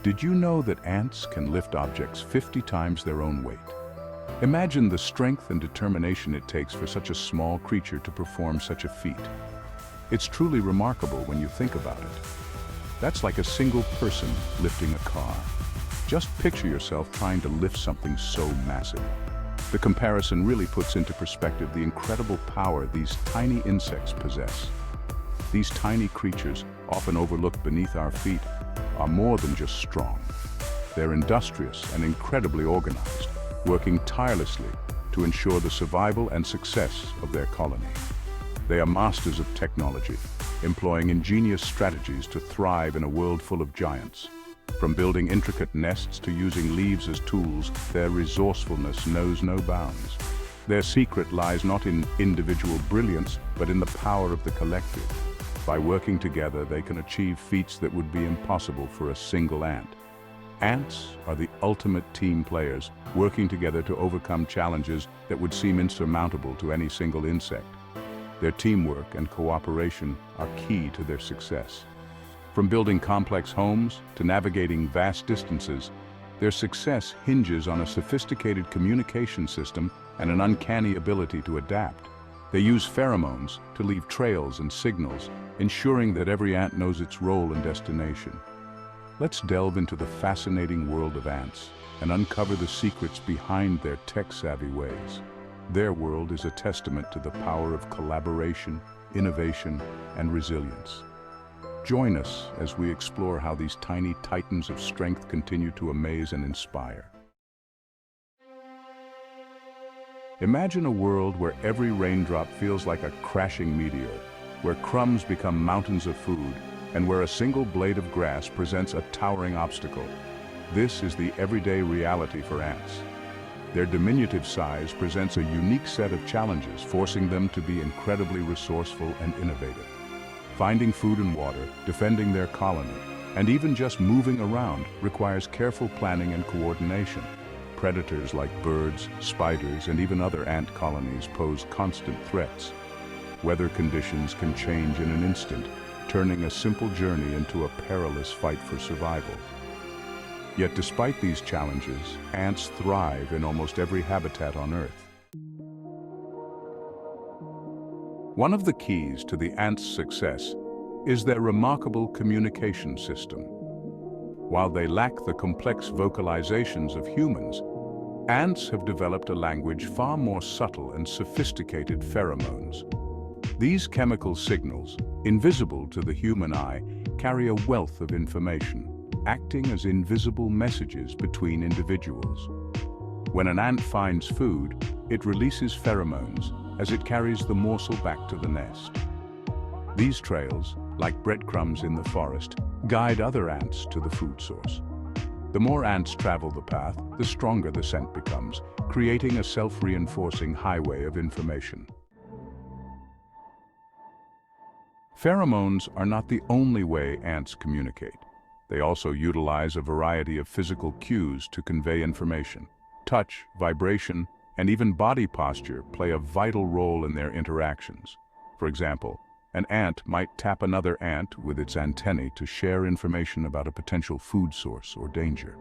Did you know that ants can lift objects 50 times their own weight? Imagine the strength and determination it takes for such a small creature to perform such a feat. It's truly remarkable when you think about it. That's like a single person lifting a car. Just picture yourself trying to lift something so massive. The comparison really puts into perspective the incredible power these tiny insects possess. These tiny creatures, often overlooked beneath our feet, are more than just strong. They're industrious and incredibly organized, working tirelessly to ensure the survival and success of their colony. They are masters of technology, employing ingenious strategies to thrive in a world full of giants. From building intricate nests to using leaves as tools, their resourcefulness knows no bounds. Their secret lies not in individual brilliance, but in the power of the collective. By working together, they can achieve feats that would be impossible for a single ant. Ants are the ultimate team players, working together to overcome challenges that would seem insurmountable to any single insect. Their teamwork and cooperation are key to their success. From building complex homes to navigating vast distances, their success hinges on a sophisticated communication system and an uncanny ability to adapt. They use pheromones to leave trails and signals, ensuring that every ant knows its role and destination. Let's delve into the fascinating world of ants and uncover the secrets behind their tech-savvy ways. Their world is a testament to the power of collaboration, innovation, and resilience. Join us as we explore how these tiny titans of strength continue to amaze and inspire. Imagine a world where every raindrop feels like a crashing meteor, where crumbs become mountains of food, and where a single blade of grass presents a towering obstacle. This is the everyday reality for ants. Their diminutive size presents a unique set of challenges, forcing them to be incredibly resourceful and innovative. Finding food and water, defending their colony, and even just moving around requires careful planning and coordination. Predators like birds, spiders, and even other ant colonies pose constant threats. Weather conditions can change in an instant, turning a simple journey into a perilous fight for survival. Yet despite these challenges, ants thrive in almost every habitat on Earth. One of the keys to the ants' success is their remarkable communication system. While they lack the complex vocalizations of humans, ants have developed a language far more subtle and sophisticated: pheromones. These chemical signals, invisible to the human eye, carry a wealth of information, acting as invisible messages between individuals. When an ant finds food, it releases pheromones as it carries the morsel back to the nest. These trails, like breadcrumbs in the forest, guide other ants to the food source. The more ants travel the path, the stronger the scent becomes, creating a self-reinforcing highway of information. Pheromones are not the only way ants communicate. They also utilize a variety of physical cues to convey information. Touch, vibration, and even body posture play a vital role in their interactions. For example, an ant might tap another ant with its antennae to share information about a potential food source or danger.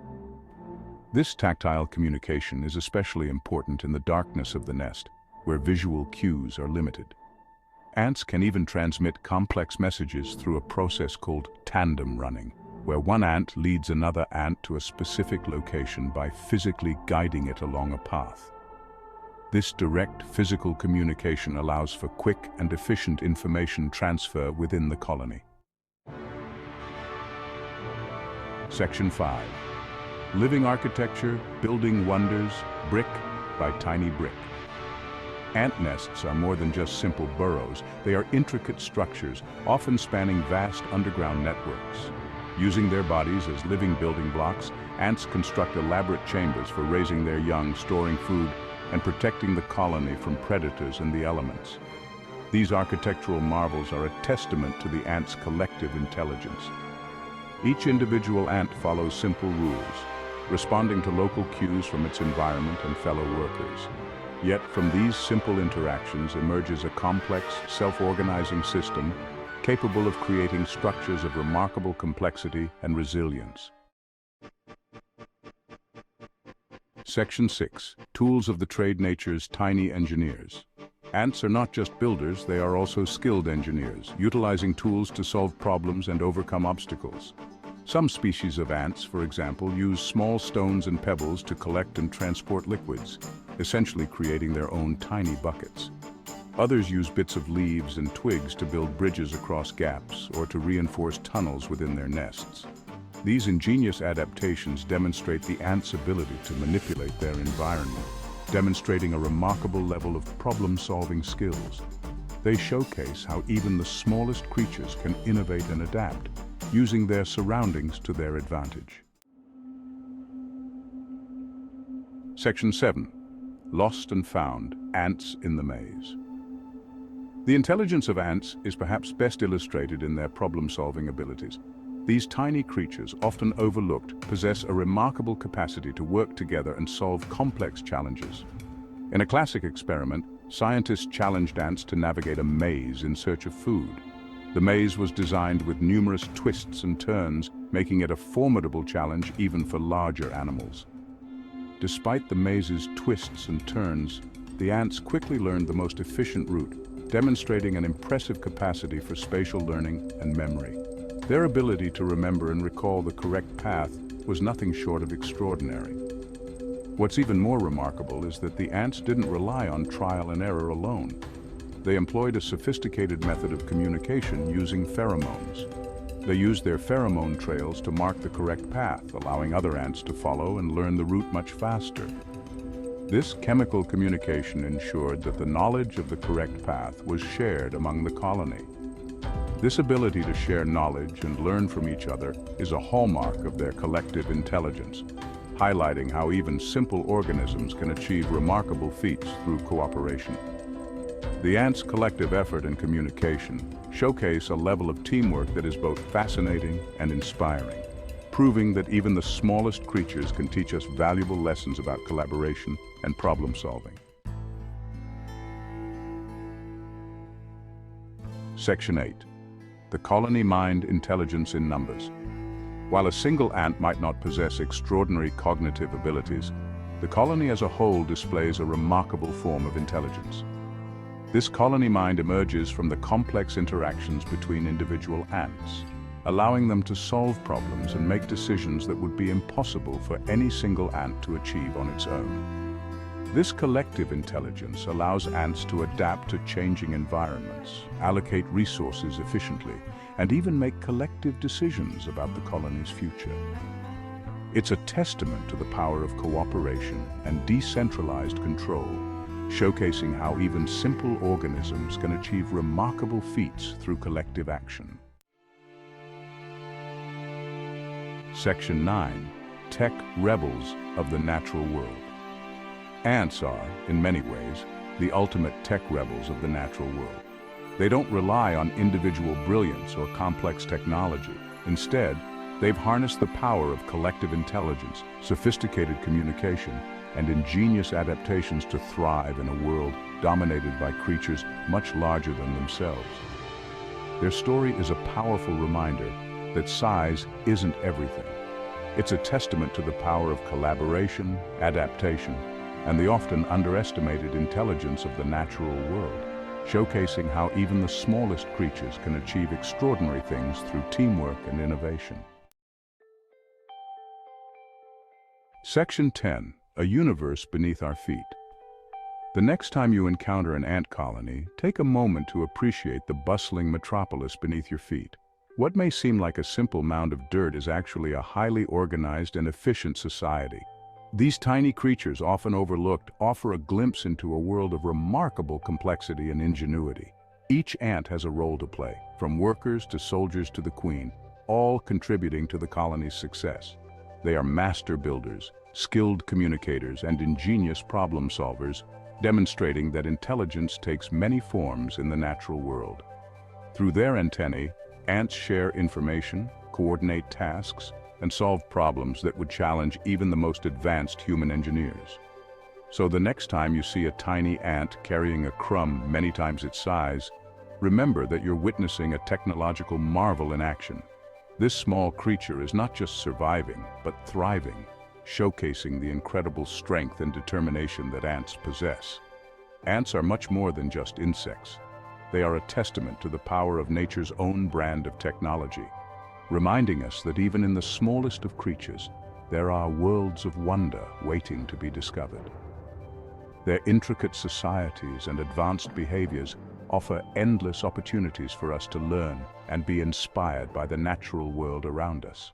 This tactile communication is especially important in the darkness of the nest, where visual cues are limited. Ants can even transmit complex messages through a process called tandem running, where one ant leads another ant to a specific location by physically guiding it along a path. This direct physical communication allows for quick and efficient information transfer within the colony. Section 5. Living Architecture, Building Wonders, Brick by Tiny Brick. Ant nests are more than just simple burrows. They are intricate structures, often spanning vast underground networks. Using their bodies as living building blocks, ants construct elaborate chambers for raising their young, storing food, and protecting the colony from predators and the elements. These architectural marvels are a testament to the ant's collective intelligence. Each individual ant follows simple rules, responding to local cues from its environment and fellow workers. Yet from these simple interactions emerges a complex, self-organizing system capable of creating structures of remarkable complexity and resilience. Section 6. Tools of the trade nature's tiny engineers. Ants are not just builders, they are also skilled engineers, utilizing tools to solve problems and overcome obstacles. Some species of ants, for example, use small stones and pebbles to collect and transport liquids, essentially creating their own tiny buckets. Others use bits of leaves and twigs to build bridges across gaps or to reinforce tunnels within their nests. These ingenious adaptations demonstrate the ant's ability to manipulate their environment, demonstrating a remarkable level of problem-solving skills. They showcase how even the smallest creatures can innovate and adapt, using their surroundings to their advantage. Section 7. Lost and Found: Ants in the Maze. The intelligence of ants is perhaps best illustrated in their problem-solving abilities. These tiny creatures, often overlooked, possess a remarkable capacity to work together and solve complex challenges. In a classic experiment, scientists challenged ants to navigate a maze in search of food. The maze was designed with numerous twists and turns, making it a formidable challenge even for larger animals. Despite the maze's twists and turns, the ants quickly learned the most efficient route, demonstrating an impressive capacity for spatial learning and memory. Their ability to remember and recall the correct path was nothing short of extraordinary. What's even more remarkable is that the ants didn't rely on trial and error alone. They employed a sophisticated method of communication using pheromones. They used their pheromone trails to mark the correct path, allowing other ants to follow and learn the route much faster. This chemical communication ensured that the knowledge of the correct path was shared among the colony. This ability to share knowledge and learn from each other is a hallmark of their collective intelligence, highlighting how even simple organisms can achieve remarkable feats through cooperation. The ants' collective effort and communication showcase a level of teamwork that is both fascinating and inspiring, proving that even the smallest creatures can teach us valuable lessons about collaboration and problem solving. Section 8. The colony mind intelligence in numbers. While a single ant might not possess extraordinary cognitive abilities, the colony as a whole displays a remarkable form of intelligence. This colony mind emerges from the complex interactions between individual ants, allowing them to solve problems and make decisions that would be impossible for any single ant to achieve on its own. This collective intelligence allows ants to adapt to changing environments, allocate resources efficiently, and even make collective decisions about the colony's future. It's a testament to the power of cooperation and decentralized control, showcasing how even simple organisms can achieve remarkable feats through collective action. Section 9. Tech Rebels of the Natural World. Ants are, in many ways, the ultimate tech rebels of the natural world. They don't rely on individual brilliance or complex technology. Instead, they've harnessed the power of collective intelligence, sophisticated communication, and ingenious adaptations to thrive in a world dominated by creatures much larger than themselves. Their story is a powerful reminder that size isn't everything. It's a testament to the power of collaboration, adaptation, and the often underestimated intelligence of the natural world, showcasing how even the smallest creatures can achieve extraordinary things through teamwork and innovation. Section 10. A universe beneath our feet. The next time you encounter an ant colony, take a moment to appreciate the bustling metropolis beneath your feet. What may seem like a simple mound of dirt is actually a highly organized and efficient society. These tiny creatures, often overlooked, offer a glimpse into a world of remarkable complexity and ingenuity. Each ant has a role to play, from workers to soldiers to the queen, all contributing to the colony's success. They are master builders, skilled communicators, and ingenious problem solvers, demonstrating that intelligence takes many forms in the natural world. Through their antennae, ants share information, coordinate tasks, and solve problems that would challenge even the most advanced human engineers. So the next time you see a tiny ant carrying a crumb many times its size, remember that you're witnessing a technological marvel in action. This small creature is not just surviving, but thriving, showcasing the incredible strength and determination that ants possess. Ants are much more than just insects. They are a testament to the power of nature's own brand of technology, reminding us that even in the smallest of creatures, there are worlds of wonder waiting to be discovered. Their intricate societies and advanced behaviors offer endless opportunities for us to learn and be inspired by the natural world around us.